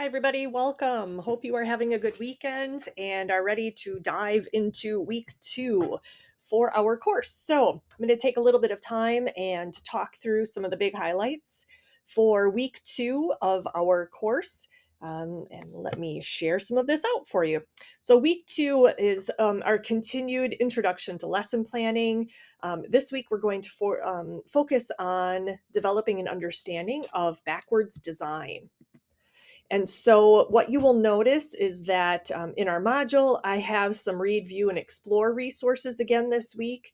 Hi, everybody. Welcome. Hope you are having a good weekend and are ready to dive into week 2 for our course. So, I'm going to take a little bit of time and talk through some of the big highlights for week 2 of our course. And let me share some of this out for you. So, week 2 is our continued introduction to lesson planning. This week, we're going to focus on developing an understanding of backwards design. And so what you will notice is that in our module, I have some read, view, and explore resources again this week.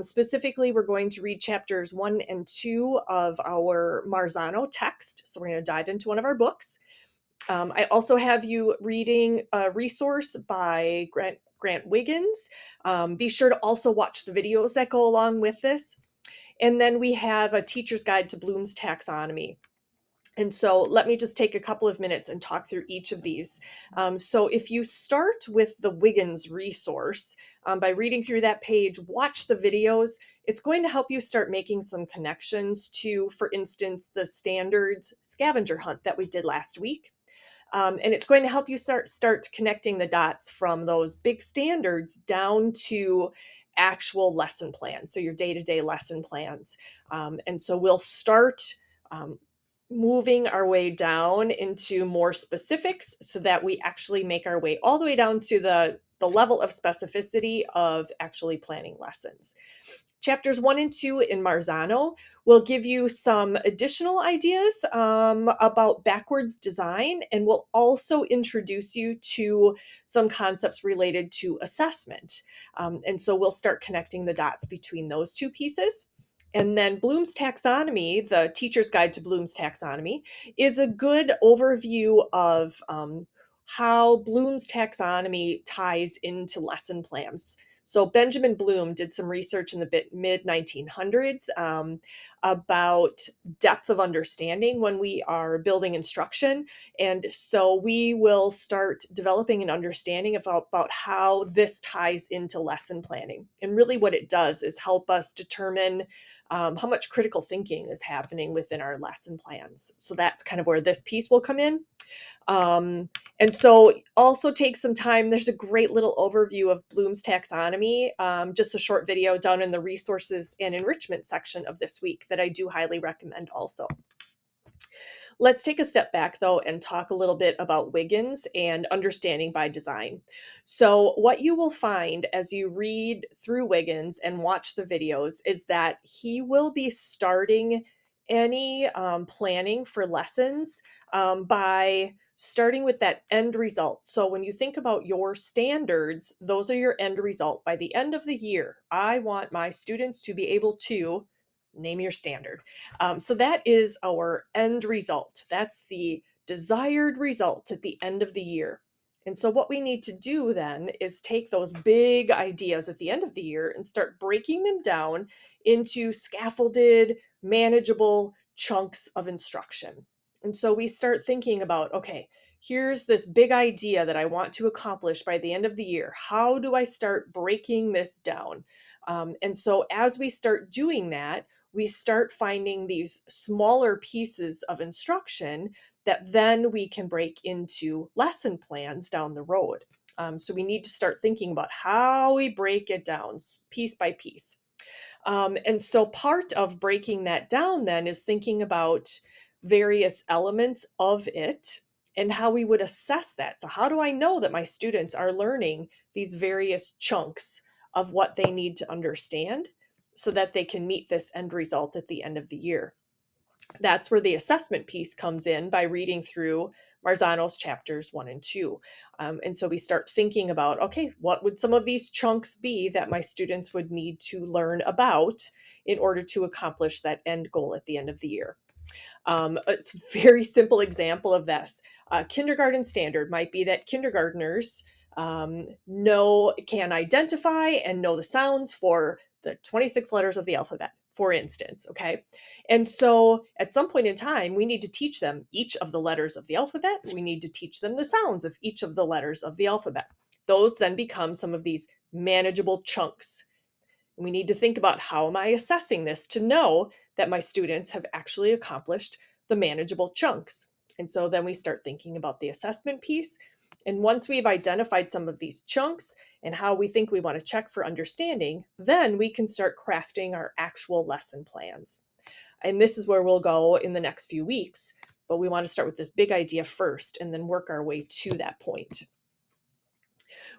Specifically, we're going to read chapters 1 and 2 of our Marzano text. So we're going to dive into one of our books. I also have you reading a resource by Grant Wiggins. Be sure to also watch the videos that go along with this. And then we have a teacher's guide to Bloom's taxonomy. And so let me just take a couple of minutes and talk through each of these. So if you start with the Wiggins resource, by reading through that page, watch the videos, it's going to help you start making some connections to, for instance, the standards scavenger hunt that we did last week. And it's going to help you start connecting the dots from those big standards down to actual lesson plans, so your day-to-day lesson plans. And so we'll start moving our way down into more specifics so that we actually make our way all the way down to the level of specificity of actually planning lessons. Chapters 1 and 2 in Marzano will give you some additional ideas about backwards design, and will also introduce you to some concepts related to assessment. And so we'll start connecting the dots between those two pieces. And then Bloom's taxonomy, the teacher's guide to Bloom's taxonomy, is a good overview of how Bloom's taxonomy ties into lesson plans. So Benjamin Bloom did some research in the mid 1900s about depth of understanding when we are building instruction. And so we will start developing an understanding about how this ties into lesson planning. And really what it does is help us determine how much critical thinking is happening within our lesson plans. So that's kind of where this piece will come in. And so also take some time. There's a great little overview of Bloom's taxonomy, just a short video down in the resources and enrichment section of this week that I do highly recommend also. Let's take a step back, though, and talk a little bit about Wiggins and understanding by design. So what you will find as you read through Wiggins and watch the videos is that he will be starting any planning for lessons by starting with that end result. So when you think about your standards, those are your end result. By the end of the year, I want my students to be able to name your standard. So that is our end result. That's the desired result at the end of the year. And so what we need to do then is take those big ideas at the end of the year and start breaking them down into scaffolded, manageable chunks of instruction. And so we start thinking about, okay, here's this big idea that I want to accomplish by the end of the year. How do I start breaking this down? And so as we start doing that, we start finding these smaller pieces of instruction that then we can break into lesson plans down the road. So we need to start thinking about how we break it down piece by piece. And so part of breaking that down then is thinking about various elements of it and how we would assess that. So how do I know that my students are learning these various chunks of what they need to understand so that they can meet this end result at the end of the year? That's where the assessment piece comes in by reading through Marzano's chapters 1 and 2. And so we start thinking about, okay, what would some of these chunks be that my students would need to learn about in order to accomplish that end goal at the end of the year? It's a very simple example of this. Kindergarten standard might be that kindergartners can identify and know the sounds for the 26 letters of the alphabet, for instance, okay? And so at some point in time, we need to teach them each of the letters of the alphabet. We need to teach them the sounds of each of the letters of the alphabet. Those then become some of these manageable chunks. We need to think about, how am I assessing this to know that my students have actually accomplished the manageable chunks? And so then we start thinking about the assessment piece. And once we've identified some of these chunks and how we think we want to check for understanding, then we can start crafting our actual lesson plans. And this is where we'll go in the next few weeks. But we want to start with this big idea first and then work our way to that point.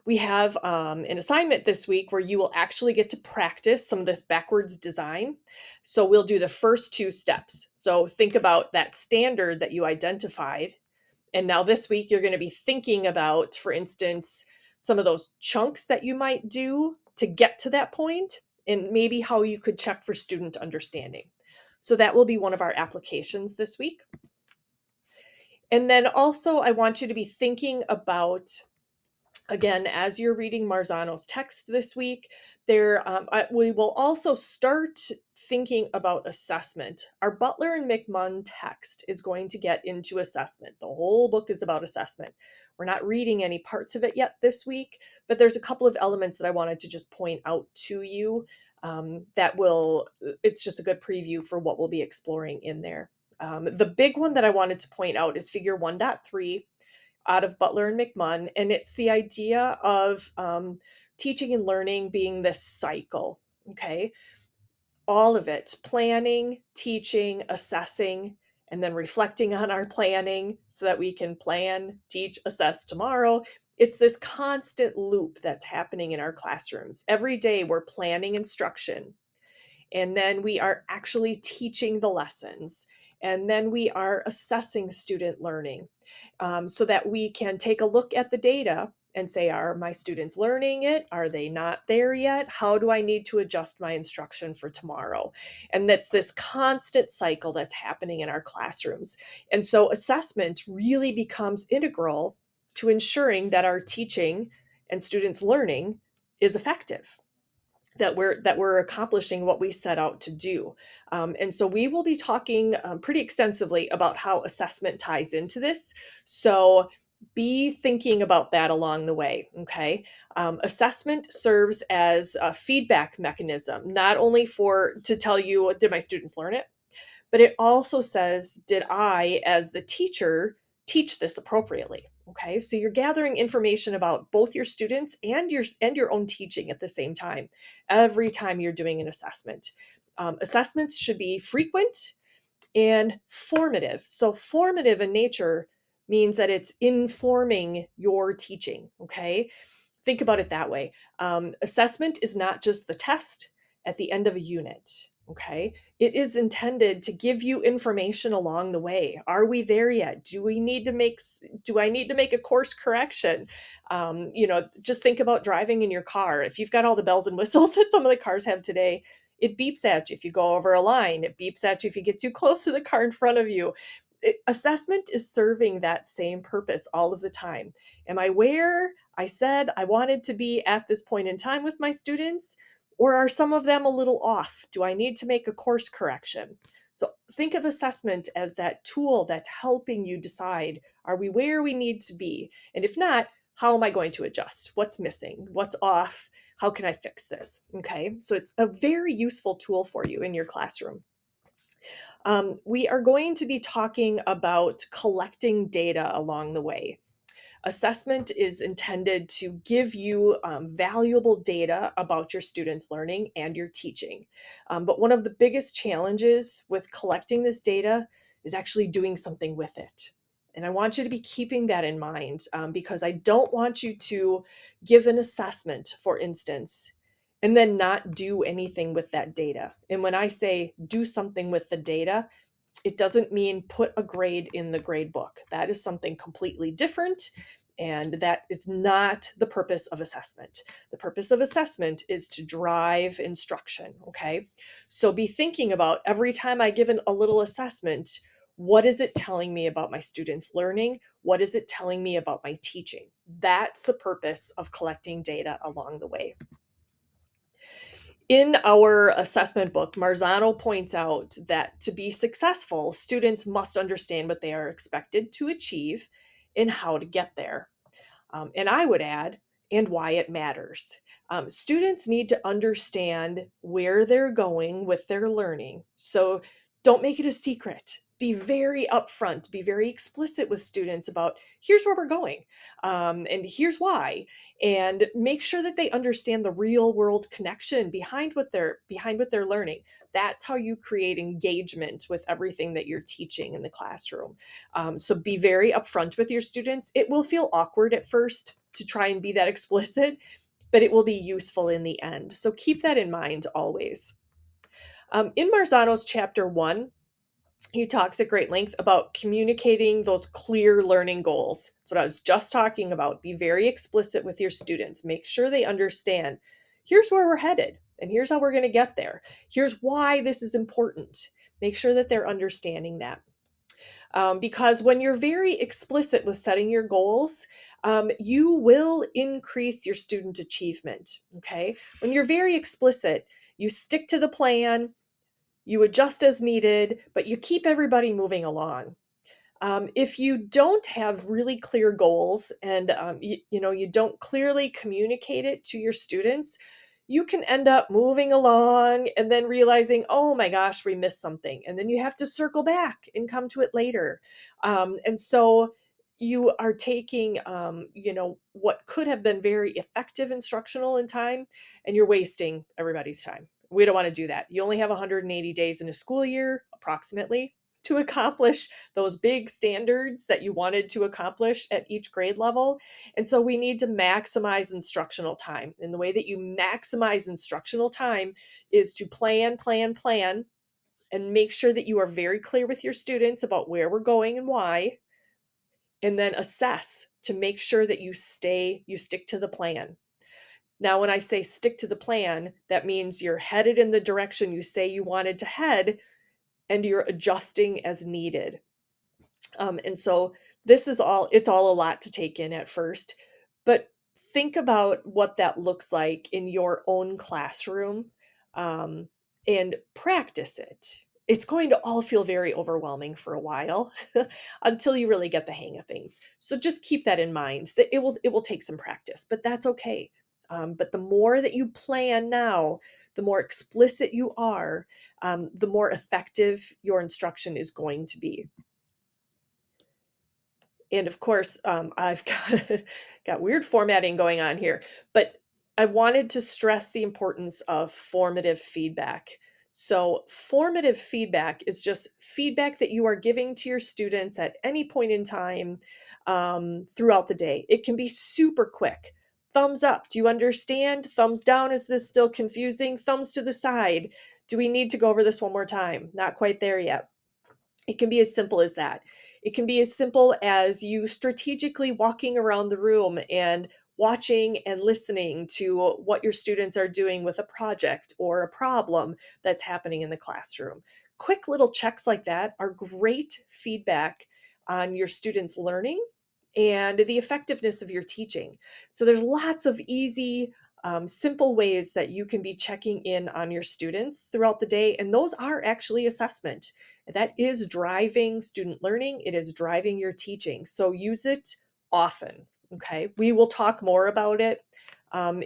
We have an assignment this week where you will actually get to practice some of this backwards design. So we'll do the first two steps. So think about that standard that you identified. And now this week, you're going to be thinking about, for instance, some of those chunks that you might do to get to that point, and maybe how you could check for student understanding. So that will be one of our applications this week. And then also, I want you to be thinking about, again, as you're reading Marzano's text this week, we will also start thinking about assessment. Our Butler and McMunn text is going to get into assessment. The whole book is about assessment. We're not reading any parts of it yet this week, but there's a couple of elements that I wanted to just point out to you it's just a good preview for what we'll be exploring in there. The big one that I wanted to point out is figure 1.3 out of Butler and McMunn, and it's the idea of teaching and learning being this cycle, okay? All of it, planning, teaching, assessing, and then reflecting on our planning so that we can plan, teach, assess tomorrow. It's this constant loop that's happening in our classrooms. Every day we're planning instruction, and then we are actually teaching the lessons, and then we are assessing student learning, so that we can take a look at the data and say, are my students learning it? Are they not there yet? How do I need to adjust my instruction for tomorrow? And that's this constant cycle that's happening in our classrooms. And so assessment really becomes integral to ensuring that our teaching and students learning is effective, that we're accomplishing what we set out to do. And so we will be talking pretty extensively about how assessment ties into this. So be thinking about that along the way, okay? Assessment serves as a feedback mechanism, not only to tell you, did my students learn it? But it also says, did I, as the teacher, teach this appropriately? Okay, so you're gathering information about both your students and your own teaching at the same time, every time you're doing an assessment. Assessments should be frequent and formative. So formative in nature means that it's informing your teaching. Okay, think about it that way. Assessment is not just the test at the end of a unit. Okay, it is intended to give you information along the way. Are we there yet? Do I need to make a course correction? Just think about driving in your car. If you've got all the bells and whistles that some of the cars have today, it beeps at you if you go over a line. It beeps at you if you get too close to the car in front of you. Assessment is serving that same purpose all of the time. Am I where I said I wanted to be at this point in time with my students? Or are some of them a little off? Do I need to make a course correction? So think of assessment as that tool that's helping you decide, are we where we need to be? And if not, how am I going to adjust? What's missing? What's off? How can I fix this? Okay, so it's a very useful tool for you in your classroom. We are going to be talking about collecting data along the way. Assessment is intended to give you valuable data about your students' learning and your teaching. But one of the biggest challenges with collecting this data is actually doing something with it. And I want you to be keeping that in mind, because I don't want you to give an assessment, for instance, and then not do anything with that data. And when I say do something with the data, it doesn't mean put a grade in the grade book. That is something completely different. And that is not the purpose of assessment. The purpose of assessment is to drive instruction. Okay. So be thinking about, every time I give a little assessment, what is it telling me about my students' learning? What is it telling me about my teaching? That's the purpose of collecting data along the way. In our assessment book, Marzano points out that to be successful, students must understand what they are expected to achieve and how to get there. And I would add, and why it matters. Students need to understand where they're going with their learning. So Don't make it a secret. Be very upfront, be very explicit with students about here's where we're going, and here's why, and make sure that they understand the real world connection behind what they're learning. That's how you create engagement with everything that you're teaching in the classroom. So be very upfront with your students. It will feel awkward at first to try and be that explicit, but it will be useful in the end. So keep that in mind always. In Marzano's chapter 1, he talks at great length about communicating those clear learning goals. That's what I was just talking about. Be very explicit with your students. Make sure they understand here's where we're headed and here's how we're going to get there. Here's why this is important. Make sure that they're understanding that. Because when you're very explicit with setting your goals, you will increase your student achievement. Okay. When you're very explicit, you stick to the plan, you adjust as needed, but you keep everybody moving along. If you don't have really clear goals and you don't clearly communicate it to your students, you can end up moving along and then realizing, oh my gosh, we missed something, and then you have to circle back and come to it later. And so you are taking what could have been very effective instructional in time, and you're wasting everybody's time. We don't want to do that. You only have 180 days in a school year approximately to accomplish those big standards that you wanted to accomplish at each grade level. And so we need to maximize instructional time. And the way that you maximize instructional time is to plan, plan, plan, and make sure that you are very clear with your students about where we're going and why, and then assess to make sure that you stick to the plan. Now, when I say stick to the plan, that means you're headed in the direction you say you wanted to head, and you're adjusting as needed. And so it's all a lot to take in at first, but think about what that looks like in your own classroom, um, and practice it. It's going to all feel very overwhelming for a while until you really get the hang of things. So just keep that in mind that it will take some practice, but that's okay. But the more that you plan now, the more explicit you are, the more effective your instruction is going to be. And of course, I've got weird formatting going on here, but I wanted to stress the importance of formative feedback. So formative feedback is just feedback that you are giving to your students at any point in time, throughout the day. It can be super quick. Thumbs up. Do you understand? Thumbs down. Is this still confusing? Thumbs to the side. Do we need to go over this one more time? Not quite there yet. It can be as simple as that. It can be as simple as you strategically walking around the room and watching and listening to what your students are doing with a project or a problem that's happening in the classroom. Quick little checks like that are great feedback on your students' learning and the effectiveness of your teaching. So there's lots of easy, simple ways that you can be checking in on your students throughout the day, and those are actually assessment. That is driving student learning. It is driving your teaching. So use it often. Okay. We will talk more about it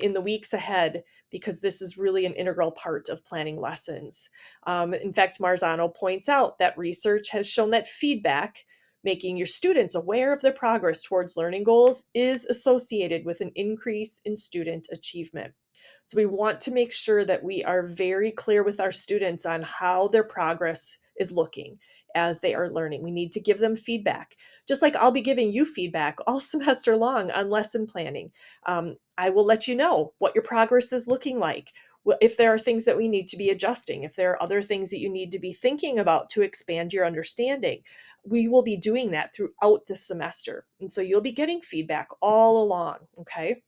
in the weeks ahead because this is really an integral part of planning lessons. In fact, Marzano points out that research has shown that feedback, making your students aware of their progress towards learning goals, is associated with an increase in student achievement. So we want to make sure that we are very clear with our students on how their progress is looking as they are learning. We need to give them feedback, just like I'll be giving you feedback all semester long on lesson planning. I will let you know what your progress is looking like, if there are things that we need to be adjusting, if there are other things that you need to be thinking about to expand your understanding. We will be doing that throughout the semester. And so you'll be getting feedback all along, okay?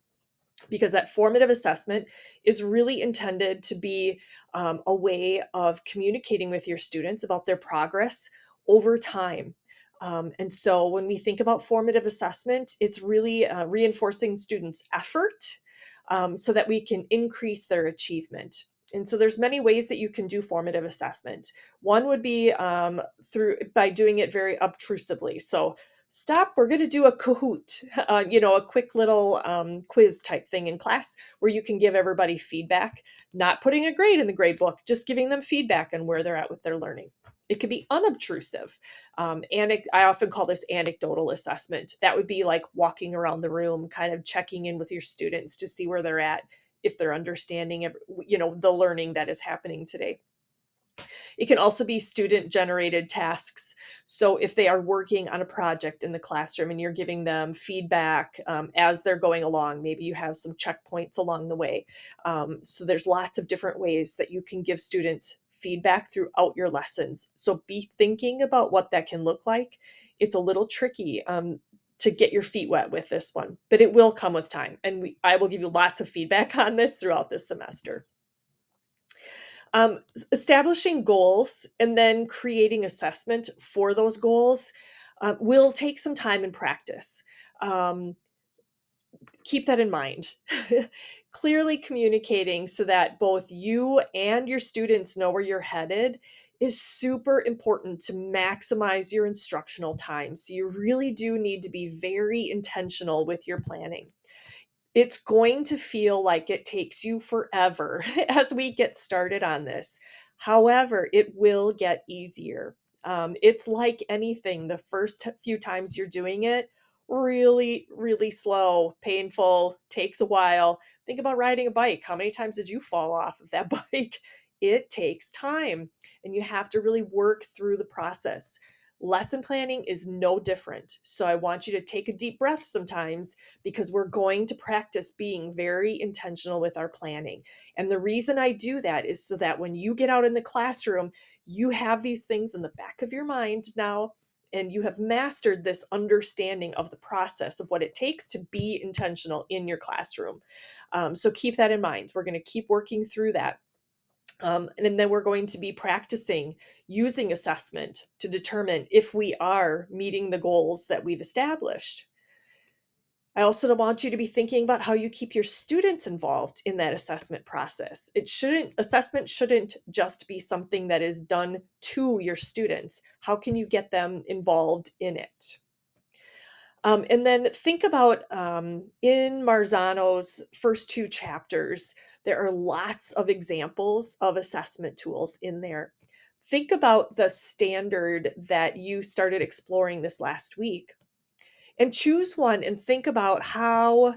Because that formative assessment is really intended to be a way of communicating with your students about their progress over time. And so when we think about formative assessment, it's really reinforcing students' effort, so that we can increase their achievement. And so there's many ways that you can do formative assessment. One would be by doing it very obtrusively. So stop, we're going to do a Kahoot, a quick little quiz type thing in class where you can give everybody feedback, not putting a grade in the grade book, just giving them feedback on where they're at with their learning. It could be unobtrusive. I often call this anecdotal assessment. That would be like walking around the room, kind of checking in with your students to see where they're at, if they're understanding, the learning that is happening today. It can also be student generated tasks. So if they are working on a project in the classroom and you're giving them feedback as they're going along, maybe you have some checkpoints along the way. So there's lots of different ways that you can give students feedback throughout your lessons. So be thinking about what that can look like. It's a little tricky to get your feet wet with this one, but it will come with time. And I will give you lots of feedback on this throughout this semester. Establishing goals and then creating assessment for those goals will take some time and practice. Um, Keep that in mind. Clearly communicating so that both you and your students know where you're headed is super important to maximize your instructional time. So you really do need to be very intentional with your planning. It's going to feel like it takes you forever as we get started on this. However, it will get easier. It's like anything, the first few times you're doing it, really, really slow, painful, takes a while. Think about riding a bike. How many times did you fall off of that bike? It takes time, and you have to really work through the process. Lesson planning is no different. So I want you to take a deep breath sometimes, because we're going to practice being very intentional with our planning. And the reason I do that is so that when you get out in the classroom, you have these things in the back of your mind now, and you have mastered this understanding of the process of what it takes to be intentional in your classroom. So keep that in mind. We're going to keep working through that. And then we're going to be practicing using assessment to determine if we are meeting the goals that we've established. I also want you to be thinking about how you keep your students involved in that assessment process. Assessment shouldn't just be something that is done to your students. How can you get them involved in it? And then think about in Marzano's first two chapters, there are lots of examples of assessment tools in there. Think about the standard that you started exploring this last week, and choose one and think about how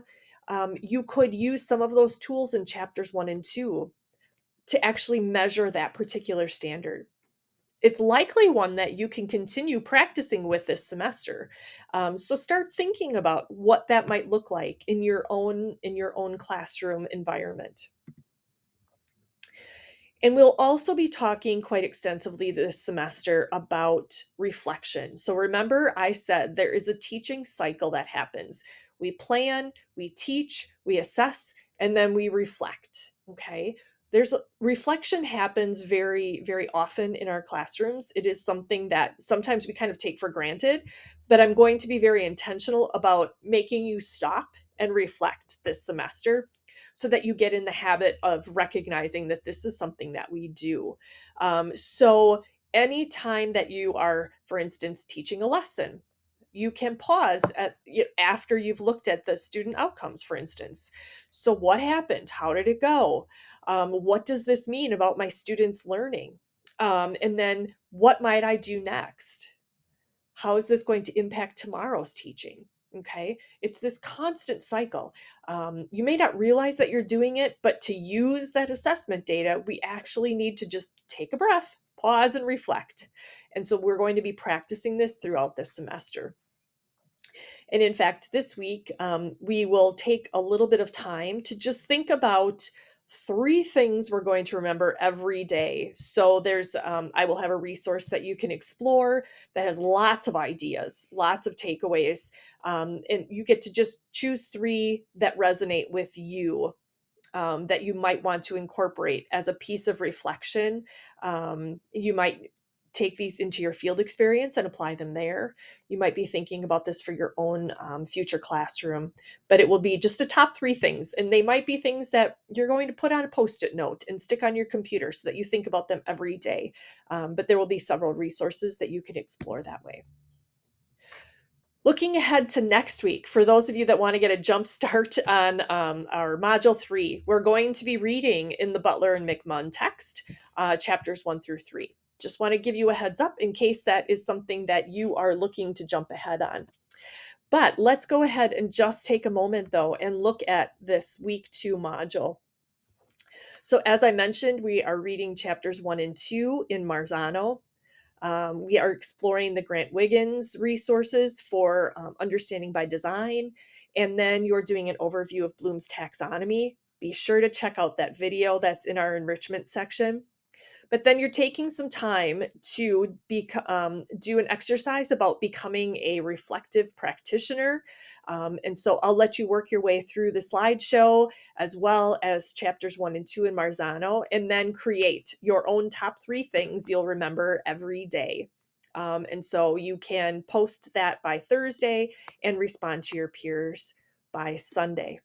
you could use some of those tools in chapters 1 and 2 to actually measure that particular standard. It's likely one that you can continue practicing with this semester. So start thinking about what that might look like in your own classroom environment. And we'll also be talking quite extensively this semester about reflection. So remember, I said there is a teaching cycle that happens. We plan, we teach, we assess, and then we reflect. Okay. Reflection happens very, very often in our classrooms. It is something that sometimes we kind of take for granted, but I'm going to be very intentional about making you stop and reflect this semester, so that you get in the habit of recognizing that this is something that we do. So anytime that you are, for instance, teaching a lesson, you can pause after you've looked at the student outcomes, for instance. So what happened? How did it go? What does this mean about my students learning? And then what might I do next? How is this going to impact tomorrow's teaching? Okay, it's this constant cycle. You may not realize that you're doing it, but to use that assessment data, we actually need to just take a breath, pause, and reflect. And so we're going to be practicing this throughout this semester. And in fact, this week, we will take a little bit of time to just think about 3 things we're going to remember every day. So I will have a resource that you can explore that has lots of ideas, lots of takeaways, and you get to just choose 3 that resonate with you, that you might want to incorporate as a piece of reflection. You might take these into your field experience and apply them there. You might be thinking about this for your own future classroom, but it will be just a top 3 things. And they might be things that you're going to put on a Post-it note and stick on your computer so that you think about them every day. But there will be several resources that you can explore that way. Looking ahead to next week, for those of you that want to get a jump start on our Module 3, we're going to be reading in the Butler and McMunn text, chapters 1 through 3. Just want to give you a heads up in case that is something that you are looking to jump ahead on. But let's go ahead and just take a moment though and look at this week 2 module. So as I mentioned, we are reading chapters 1 and 2 in Marzano. We are exploring the Grant Wiggins resources for understanding by design. And then you're doing an overview of Bloom's taxonomy. Be sure to check out that video that's in our enrichment section. But then you're taking some time to do an exercise about becoming a reflective practitioner. And so I'll let you work your way through the slideshow as well as chapters 1 and 2 in Marzano, and then create your own top 3 things you'll remember every day. And so you can post that by Thursday and respond to your peers by Sunday.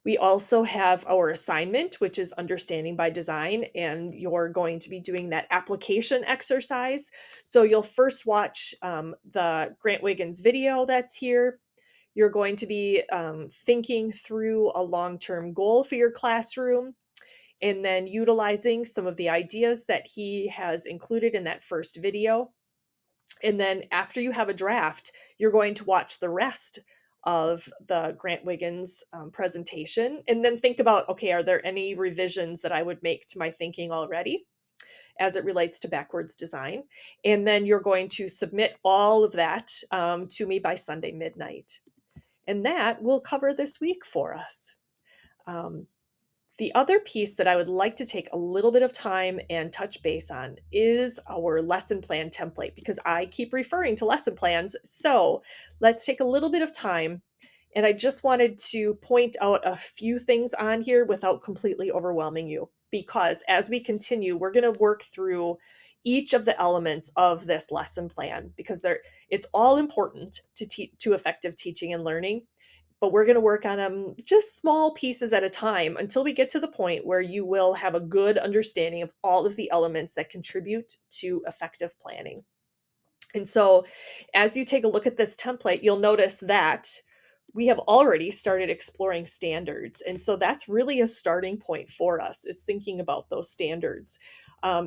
We also have our assignment, which is understanding by design, and you're going to be doing that application exercise. So you'll first watch the Grant Wiggins video that's here. You're going to be thinking through a long-term goal for your classroom, and then utilizing some of the ideas that he has included in that first video. And then after you have a draft, you're going to watch the rest of the Grant Wiggins presentation and then think about, okay, are there any revisions that I would make to my thinking already as it relates to backwards design? And then you're going to submit all of that to me by Sunday midnight. And that will cover this week for us. The other piece that I would like to take a little bit of time and touch base on is our lesson plan template, because I keep referring to lesson plans. So let's take a little bit of time. And I just wanted to point out a few things on here without completely overwhelming you, because as we continue, we're going to work through each of the elements of this lesson plan, because it's all important to effective teaching and learning. But we're going to work on them just small pieces at a time until we get to the point where you will have a good understanding of all of the elements that contribute to effective planning. And so as you take a look at this template, you'll notice that we have already started exploring standards. And so that's really a starting point for us, is thinking about those standards.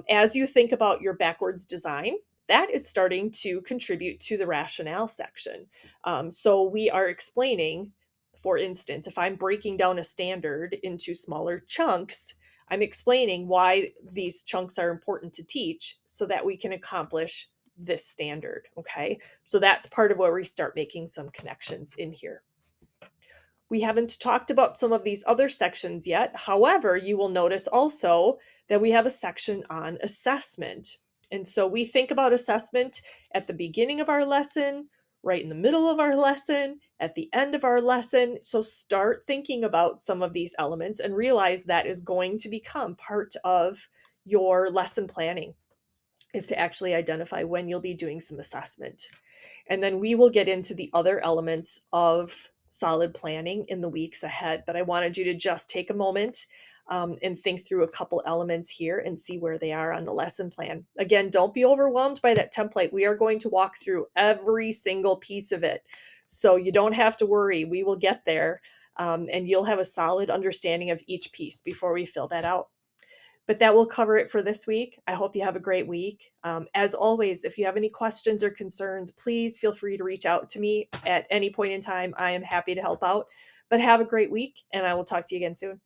As you think about your backwards design, that is starting to contribute to the rationale section. So we are explaining, for instance, if I'm breaking down a standard into smaller chunks, I'm explaining why these chunks are important to teach so that we can accomplish this standard. Okay, so that's part of where we start making some connections in here. We haven't talked about some of these other sections yet. However, you will notice also that we have a section on assessment. And so we think about assessment at the beginning of our lesson, right in the middle of our lesson, at the end of our lesson. So start thinking about some of these elements and realize that is going to become part of your lesson planning, is to actually identify when you'll be doing some assessment. And then we will get into the other elements of solid planning in the weeks ahead. But I wanted you to just take a moment and think through a couple elements here and see where they are on the lesson plan. Again, don't be overwhelmed by that template. We are going to walk through every single piece of it. So you don't have to worry. We will get there, and you'll have a solid understanding of each piece before we fill that out. But that will cover it for this week. I hope you have a great week. As always, if you have any questions or concerns, please feel free to reach out to me at any point in time. I am happy to help out. But have a great week, and I will talk to you again soon.